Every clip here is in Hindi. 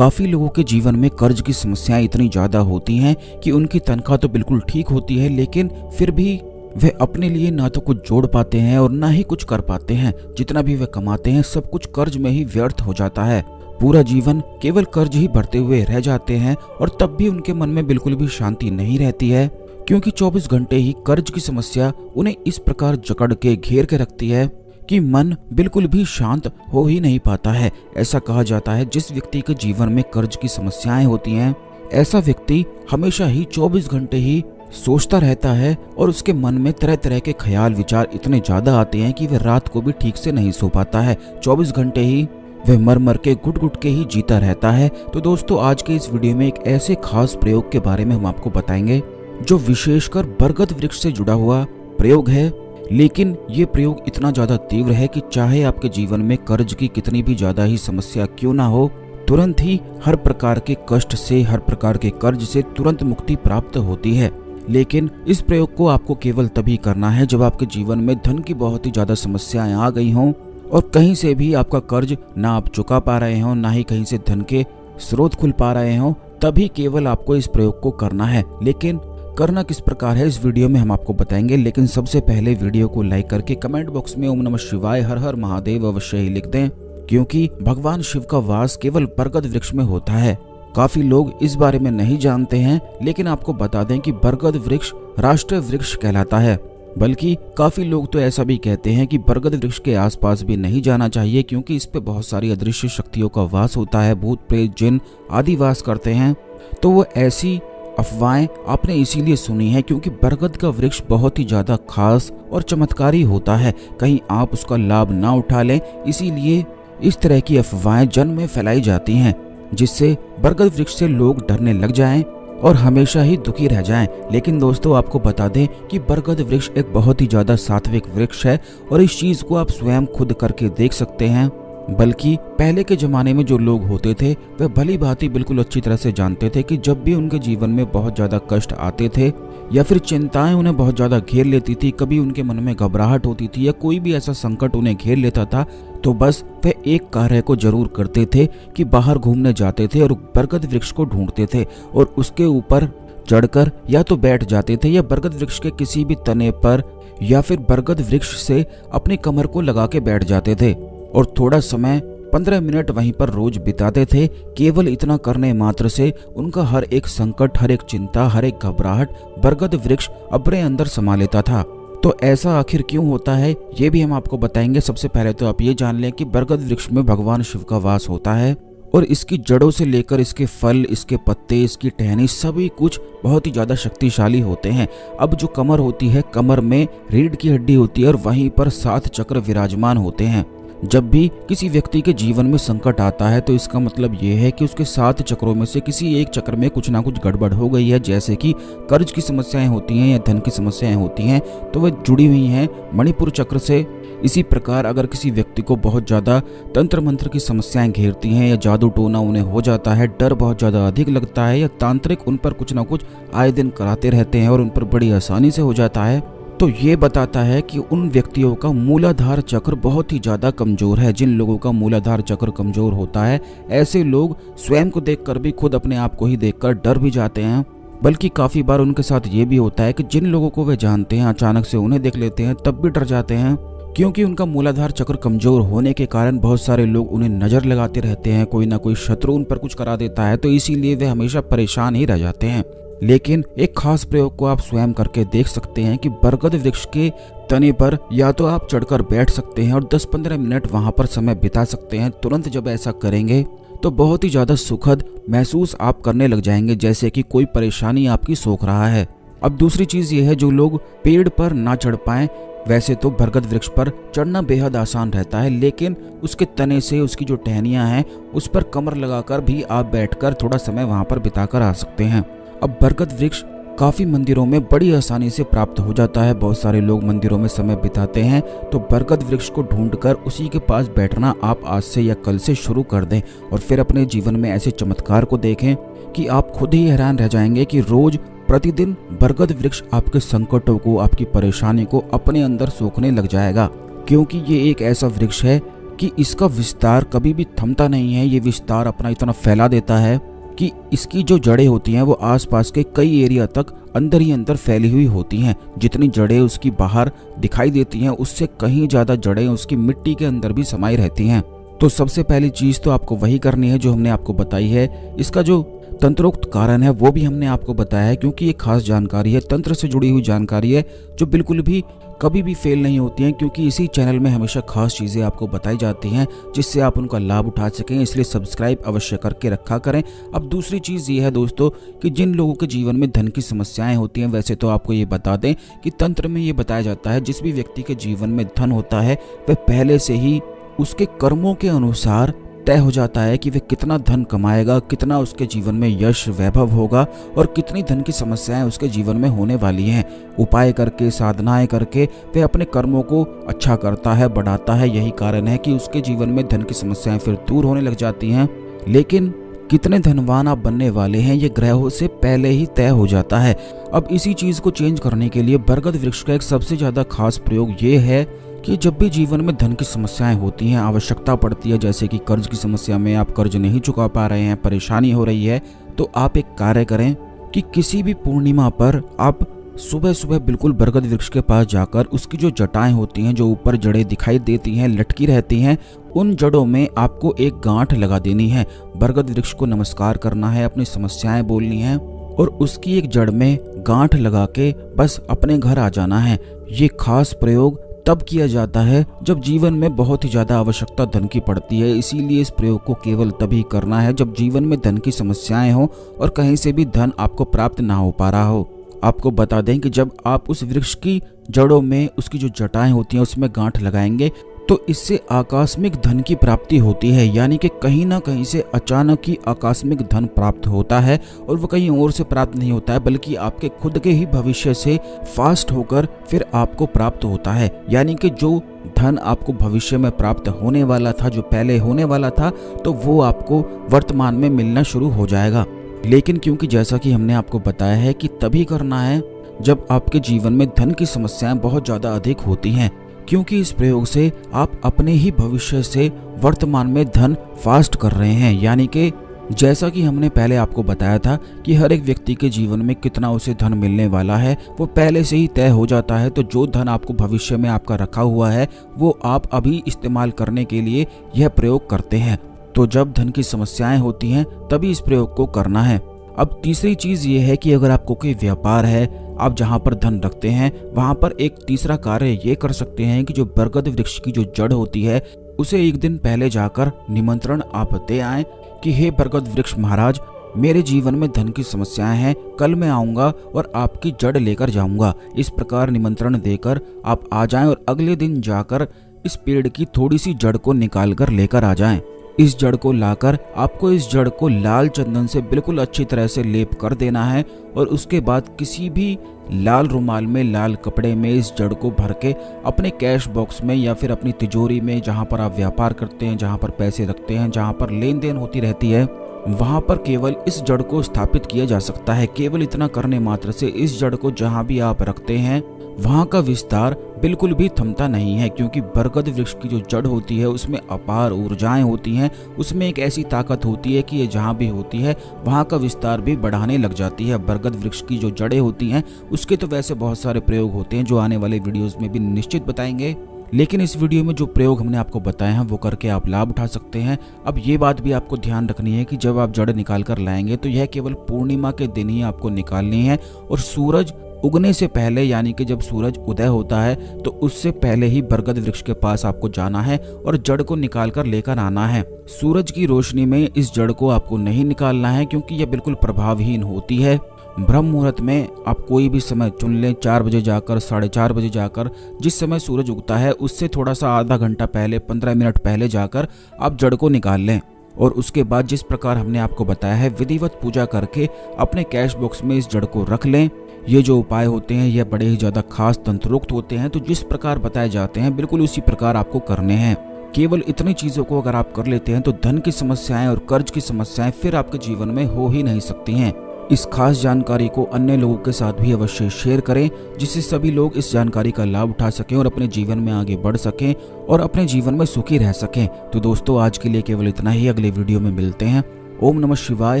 काफी लोगों के जीवन में कर्ज की समस्याएं इतनी ज्यादा होती हैं कि उनकी तनख्वाह तो बिल्कुल ठीक होती है, लेकिन फिर भी वे अपने लिए ना तो कुछ जोड़ पाते हैं और ना ही कुछ कर पाते हैं। जितना भी वे कमाते हैं सब कुछ कर्ज में ही व्यर्थ हो जाता है। पूरा जीवन केवल कर्ज ही भरते हुए रह जाते हैं और तब भी उनके मन में बिल्कुल भी शांति नहीं रहती है, क्योंकि 24 घंटे ही कर्ज की समस्या उन्हें इस प्रकार जकड़ के घेर के रखती है कि मन बिल्कुल भी शांत हो ही नहीं पाता है। ऐसा कहा जाता है जिस व्यक्ति के जीवन में कर्ज की समस्याएं होती हैं, ऐसा व्यक्ति हमेशा ही 24 घंटे ही सोचता रहता है और उसके मन में तरह तरह के ख्याल विचार इतने ज्यादा आते हैं कि वह रात को भी ठीक से नहीं सो पाता है। 24 घंटे ही वह मर मर के घुट घुट के ही जीता रहता है। तो दोस्तों, आज के इस वीडियो में एक ऐसे खास प्रयोग के बारे में हम आपको बताएंगे जो विशेषकर बरगद वृक्ष से जुड़ा हुआ प्रयोग है, लेकिन ये प्रयोग इतना ज्यादा तीव्र है कि चाहे आपके जीवन में कर्ज की कितनी भी ज्यादा ही समस्या क्यों ना हो, तुरंत ही हर प्रकार के कष्ट से, हर प्रकार के कर्ज से तुरंत मुक्ति प्राप्त होती है। लेकिन इस प्रयोग को आपको केवल तभी करना है जब आपके जीवन में धन की बहुत ही ज्यादा समस्याएं आ गई हों और कहीं से भी आपका कर्ज ना आप चुका पा रहे हो, ना ही कहीं से धन के स्रोत खुल पा रहे हो, तभी केवल आपको इस प्रयोग को करना है। लेकिन करना किस प्रकार है इस वीडियो में हम आपको बताएंगे। लेकिन सबसे पहले वीडियो को लाइक करके कमेंट बॉक्स में ओम नमः शिवाय, हर हर महादेव अवश्य ही लिख दें, क्योंकि भगवान शिव का वास केवल बरगद वृक्ष में होता है। काफी लोग इस बारे में नहीं जानते हैं, लेकिन आपको बता दें कि बरगद वृक्ष राष्ट्रीय वृक्ष कहलाता है। बल्कि काफी लोग तो ऐसा भी कहते हैं कि बरगद वृक्ष के आसपास भी नहीं जाना चाहिए, क्योंकि इस पे बहुत सारी अदृश्य शक्तियों का वास होता है, भूत प्रेत जिन आदि वास करते हैं। तो वो ऐसी अफवाहें आपने इसीलिए सुनी है क्योंकि बरगद का वृक्ष बहुत ही ज्यादा खास और चमत्कारी होता है। कहीं आप उसका लाभ ना उठा लें, इसीलिए इस तरह की अफवाहें जन में फैलाई जाती हैं, जिससे बरगद वृक्ष से लोग डरने लग जाएं और हमेशा ही दुखी रह जाएं। लेकिन दोस्तों, आपको बता दें कि बरगद वृक्ष एक बहुत ही ज्यादा सात्विक वृक्ष है और इस चीज को आप स्वयं खुद करके देख सकते हैं। बल्कि पहले के जमाने में जो लोग होते थे वे भली भांति बिल्कुल अच्छी तरह से जानते थे कि जब भी उनके जीवन में बहुत ज्यादा कष्ट आते थे या फिर चिंताएं उन्हें बहुत ज्यादा घेर लेती थी, कभी उनके मन में घबराहट होती थी या कोई भी ऐसा संकट उन्हें घेर लेता था, तो बस वे एक कार्य को जरूर करते थे कि बाहर घूमने जाते थे और बरगद वृक्ष को ढूंढते थे और उसके ऊपर चढ़कर या तो बैठ जाते थे या बरगद वृक्ष के किसी भी तने पर या फिर बरगद वृक्ष से अपनी कमर को लगा के बैठ जाते थे और थोड़ा समय 15 मिनट वहीं पर रोज बिताते थे। केवल इतना करने मात्र से उनका हर एक संकट, हर एक चिंता, हर एक घबराहट बरगद वृक्ष अपने अंदर समा लेता था। तो ऐसा आखिर क्यों होता है ये भी हम आपको बताएंगे। सबसे पहले तो आप ये जान लें कि बरगद वृक्ष में भगवान शिव का वास होता है और इसकी जड़ों से लेकर इसके फल, इसके पत्ते, इसकी टहनी सभी कुछ बहुत ही ज्यादा शक्तिशाली होते हैं। अब जो कमर होती है, कमर में रीढ़ की हड्डी होती है और वहीं पर 7 चक्र विराजमान होते हैं। जब भी किसी व्यक्ति के जीवन में संकट आता है तो इसका मतलब ये है कि उसके 7 चक्रों में से किसी एक चक्र में कुछ ना कुछ गड़बड़ हो गई है। जैसे कि कर्ज की समस्याएं होती हैं या धन की समस्याएं होती हैं तो वह जुड़ी हुई हैं मणिपुर चक्र से। इसी प्रकार अगर किसी व्यक्ति को बहुत ज्यादा तंत्र मंत्र की समस्याएं घेरती हैं या जादू टोना उन्हें हो जाता है, डर बहुत ज्यादा अधिक लगता है या तांत्रिक उन पर कुछ ना कुछ आए दिन कराते रहते हैं और उन पर बड़ी आसानी से हो जाता है, तो ये बताता है कि उन व्यक्तियों का मूलाधार चक्र बहुत ही ज्यादा कमजोर है। जिन लोगों का मूलाधार चक्र कमजोर होता है, ऐसे लोग स्वयं को देखकर भी खुद अपने आप को ही देखकर डर भी जाते हैं। बल्कि काफी बार उनके साथ ये भी होता है कि जिन लोगों को वे जानते हैं अचानक से उन्हें देख लेते हैं तब भी डर जाते हैं, क्योंकि उनका मूलाधार चक्र कमजोर होने के कारण बहुत सारे लोग उन्हें नजर लगाते रहते हैं, कोई ना कोई शत्रु उन पर कुछ करा देता है, तो इसीलिए वे हमेशा परेशान ही रह जाते हैं। लेकिन एक खास प्रयोग को आप स्वयं करके देख सकते हैं कि बरगद वृक्ष के तने पर या तो आप चढ़कर बैठ सकते हैं और 10-15 मिनट वहां पर समय बिता सकते हैं। तुरंत जब ऐसा करेंगे तो बहुत ही ज्यादा सुखद महसूस आप करने लग जाएंगे, जैसे कि कोई परेशानी आपकी सोख रहा है। अब दूसरी चीज ये है, जो लोग पेड़ पर ना चढ़ पाए, वैसे तो बरगद वृक्ष पर चढ़ना बेहद आसान रहता है, लेकिन उसके तने से उसकी जो टहनियां हैं उस पर कमर लगाकर भी आप बैठकर थोड़ा समय वहां पर बिताकर आ सकते हैं। अब बरगद वृक्ष काफी मंदिरों में बड़ी आसानी से प्राप्त हो जाता है, बहुत सारे लोग मंदिरों में समय बिताते हैं, तो बरगद वृक्ष को ढूंढकर उसी के पास बैठना आप आज से या कल से शुरू कर दें और फिर अपने जीवन में ऐसे चमत्कार को देखें कि आप खुद ही हैरान रह जाएंगे कि रोज प्रतिदिन बरगद वृक्ष आपके संकटों को, आपकी परेशानी को अपने अंदर सोखने लग जाएगा, क्योंकि ये एक ऐसा वृक्ष है कि इसका विस्तार कभी भी थमता नहीं है। ये विस्तार अपना इतना फैला देता है कि इसकी जो जड़ें होती हैं वो आसपास के कई एरिया तक अंदर ही अंदर फैली हुई होती हैं। जितनी जड़ें उसकी बाहर दिखाई देती हैं उससे कहीं ज़्यादा जड़ें उसकी मिट्टी के अंदर भी समाई रहती हैं। तो सबसे पहली चीज़ तो आपको वही करनी है जो हमने आपको बताई है। इसका जो तंत्रोक्त कारण है वो भी हमने आपको बताया है, क्योंकि ये खास जानकारी है, तंत्र से जुड़ी हुई जानकारी है जो बिल्कुल भी कभी भी फेल नहीं होती हैं, क्योंकि इसी चैनल में हमेशा खास चीज़ें आपको बताई जाती हैं जिससे आप उनका लाभ उठा सकें। इसलिए सब्सक्राइब अवश्य करके रखा करें। अब दूसरी चीज़ ये है दोस्तों कि जिन लोगों के जीवन में धन की समस्याएं होती हैं, वैसे तो आपको ये बता दें कि तंत्र में ये बताया जाता है जिस भी व्यक्ति के जीवन में धन होता है वह पहले से ही उसके कर्मों के अनुसार तय हो जाता है कि वह कितना धन कमाएगा, कितना उसके जीवन में यश वैभव होगा और कितनी धन की समस्याएं उसके जीवन में होने वाली हैं। उपाय करके, साधनाएं करके वह अपने कर्मों को अच्छा करता है, बढ़ाता है। यही कारण है कि उसके जीवन में धन की समस्याएं फिर दूर होने लग जाती हैं। लेकिन कितने धनवान आप बनने वाले हैं ये ग्रहों से पहले ही तय हो जाता है। अब इसी चीज़ को चेंज करने के लिए बरगद वृक्ष का एक सबसे ज़्यादा खास प्रयोग ये है कि जब भी जीवन में धन की समस्याएं होती हैं, आवश्यकता पड़ती है, जैसे कि कर्ज की समस्या में आप कर्ज नहीं चुका पा रहे हैं, परेशानी हो रही है, तो आप एक कार्य करें कि किसी भी पूर्णिमा पर आप सुबह सुबह बिल्कुल बरगद वृक्ष के पास जाकर उसकी जो जटाएं होती हैं, जो ऊपर जड़ें दिखाई देती हैं, लटकी रहती हैं, उन जड़ों में आपको एक गांठ लगा देनी है। बरगद वृक्ष को नमस्कार करना है, अपनी समस्याएं बोलनी है और उसकी एक जड़ में गांठ लगा के बस अपने घर आ जाना है। ये खास प्रयोग तब किया जाता है जब जीवन में बहुत ही ज़्यादा आवश्यकता धन की पड़ती है। इसीलिए इस प्रयोग को केवल तभी करना है जब जीवन में धन की समस्याएं हो और कहीं से भी धन आपको प्राप्त ना हो पा रहा हो। आपको बता दें कि जब आप उस वृक्ष की जड़ों में उसकी जो जटाएं होती हैं उसमें गांठ लगाएंगे तो इससे आकस्मिक धन की प्राप्ति होती है, यानी कि कहीं ना कहीं से अचानक ही आकस्मिक धन प्राप्त होता है और वो कहीं और से प्राप्त नहीं होता है, बल्कि आपके खुद के ही भविष्य से फास्ट होकर फिर आपको प्राप्त होता है। यानी कि जो धन आपको भविष्य में प्राप्त होने वाला था, जो पहले होने वाला था, तो वो आपको वर्तमान में मिलना शुरू हो जाएगा। लेकिन क्योंकि जैसा कि हमने आपको बताया है कि तभी करना है जब आपके जीवन में धन की समस्याएं बहुत ज़्यादा अधिक होती हैं, क्योंकि इस प्रयोग से आप अपने ही भविष्य से वर्तमान में धन फास्ट कर रहे हैं। यानी कि जैसा कि हमने पहले आपको बताया था कि हर एक व्यक्ति के जीवन में कितना उसे धन मिलने वाला है वो पहले से ही तय हो जाता है। तो जो धन आपको भविष्य में आपका रखा हुआ है वो आप अभी इस्तेमाल करने के लिए यह प्रयोग करते हैं। तो जब धन की समस्याएं होती हैं तभी इस प्रयोग को करना है। अब तीसरी चीज़ ये है कि अगर आपको कोई व्यापार है, आप जहाँ पर धन रखते हैं वहाँ पर एक तीसरा कार्य ये कर सकते हैं कि जो बरगद वृक्ष की जो जड़ होती है उसे एक दिन पहले जाकर निमंत्रण आप दे आएं कि हे बरगद वृक्ष महाराज, मेरे जीवन में धन की समस्याएं हैं, कल मैं आऊँगा और आपकी जड़ लेकर जाऊँगा। इस प्रकार निमंत्रण देकर आप आ जाएं और अगले दिन जाकर इस पेड़ की थोड़ी सी जड़ को निकाल कर लेकर आ जाएं। इस जड़ को लाकर आपको इस जड़ को लाल चंदन से बिल्कुल अच्छी तरह से लेप कर देना है और उसके बाद किसी भी लाल रुमाल में, लाल कपड़े में इस जड़ को भर के अपने कैश बॉक्स में या फिर अपनी तिजोरी में, जहाँ पर आप व्यापार करते हैं, जहाँ पर पैसे रखते हैं, जहाँ पर लेन देन होती रहती है, वहाँ पर केवल इस जड़ को स्थापित किया जा सकता है। केवल इतना करने मात्र से इस जड़ को जहाँ भी आप रखते हैं वहाँ का विस्तार बिल्कुल भी थमता नहीं है, क्योंकि बरगद वृक्ष की जो जड़ होती है उसमें अपार ऊर्जाएं होती हैं, उसमें एक ऐसी ताकत होती है कि ये जहाँ भी होती है वहाँ का विस्तार भी बढ़ाने लग जाती है। बरगद वृक्ष की जो जड़ें होती हैं उसके तो वैसे बहुत सारे प्रयोग होते हैं जो आने वाले वीडियोज़ में भी निश्चित बताएंगे, लेकिन इस वीडियो में जो प्रयोग हमने आपको बताए हैं वो करके आप लाभ उठा सकते हैं। अब ये बात भी आपको ध्यान रखनी है कि जब आप जड़ निकाल कर लाएंगे तो यह केवल पूर्णिमा के दिन ही आपको निकालनी है और सूरज उगने से पहले, यानी कि जब सूरज उदय होता है तो उससे पहले ही बरगद वृक्ष के पास आपको जाना है और जड़ को निकाल कर लेकर आना है। सूरज की रोशनी में इस जड़ को आपको नहीं निकालना है क्योंकि यह बिल्कुल प्रभावहीन होती है। ब्रह्म मुहूर्त में आप कोई भी समय चुन लें, 4 बजे जाकर, 4:30 बजे जाकर, जिस समय सूरज उगता है उससे थोड़ा सा आधा घंटा पहले, 15 मिनट पहले जाकर आप जड़ को निकाल लें और उसके बाद जिस प्रकार हमने आपको बताया है विधिवत पूजा करके अपने कैश बॉक्स में इस जड़ को रख लें। ये जो उपाय होते हैं यह बड़े ही ज़्यादा खास तंत्रोक्त होते हैं, तो जिस प्रकार बताए जाते हैं बिल्कुल उसी प्रकार आपको करने हैं। केवल इतनी चीज़ों को अगर आप कर लेते हैं तो धन की समस्याएं और कर्ज की समस्याएं फिर आपके जीवन में हो ही नहीं सकती हैं। इस खास जानकारी को अन्य लोगों के साथ भी अवश्य शेयर करें, जिससे सभी लोग इस जानकारी का लाभ उठा सकें और अपने जीवन में आगे बढ़ सकें और अपने जीवन में सुखी रह सकें। तो दोस्तों आज के लिए केवल इतना ही, अगले वीडियो में मिलते हैं। ओम नमः शिवाय,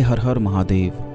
हर हर महादेव।